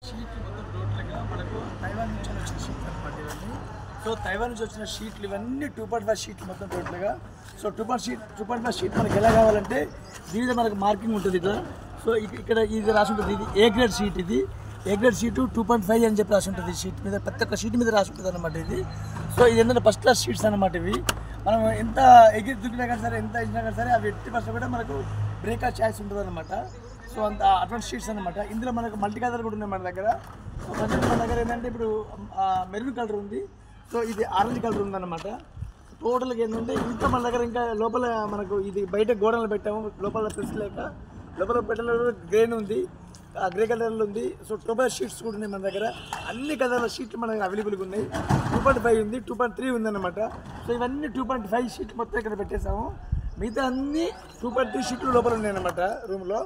షీట్లు మొత్తం టోటల్గా మనకు తైవాన్ నుంచి వచ్చిన షీట్లు అనమాట ఇవన్నీ. సో తైవాన్ నుంచి వచ్చిన షీట్లు ఇవన్నీ 2.5 షీట్లు మొత్తం టోటల్గా. సో 2.5 షీట్ మనకి ఎలా కావాలంటే దీని మనకు మార్కింగ్ ఉంటుంది ఇట్లా. సో ఇక్కడ ఇది రాసి ఉంటుంది, ఇది ఏ గ్రేడ్ షీట్, ఇది ఏ గ్రేడ్ షీటు 2.5 అని చెప్పి రాసి ఉంటుంది షీట్ మీద, ప్రతి ఒక్క షీట్ మీద రాసి ఉంటుంది అనమాట ఇది. సో ఇది ఏంటంటే ఫస్ట్ క్లాస్ షీట్స్ అనమాట ఇవి. మనం ఎంత ఎగిరి దుక్కినా కానీ సరే, ఎంత ఇచ్చినా కానీ సరే అవి 80% కూడా మనకు బ్రేక్ ఛాయిస్ ఉంటుంది అనమాట. సో అంత అటువంటి షీట్స్ అనమాట. ఇందులో మనకు మల్టీ కలర్ కూడా ఉన్నాయి మన దగ్గర. మన దగ్గర ఏంటంటే ఇప్పుడు మెరూన్ కలర్ ఉంది, సో ఇది ఆరెంజ్ కలర్ ఉందన్నమాట. టోటల్గా ఏంటంటే ఇంకా మన దగ్గర ఇంకా లోపల మనకు ఇది బయట గోడలు పెట్టాము, లోపల ప్రెస్ లేక లోపల పెట్టడంలో గ్రేన్ ఉంది, గ్రే కలర్లో ఉంది. సో 2.5 షీట్స్ కూడా ఉన్నాయి మన దగ్గర. అన్ని కలర్ల షీట్లు మన దగ్గర అవైలబుల్గా ఉన్నాయి. 2.5 ఉంది, 2.3 ఉందన్నమాట. సో ఇవన్నీ 2.5 షీట్లు మొత్తం ఇక్కడ పెట్టేసాము. మిగతా అన్ని 2.3 షీట్లు లోపల ఉన్నాయి అన్నమాట రూమ్లో.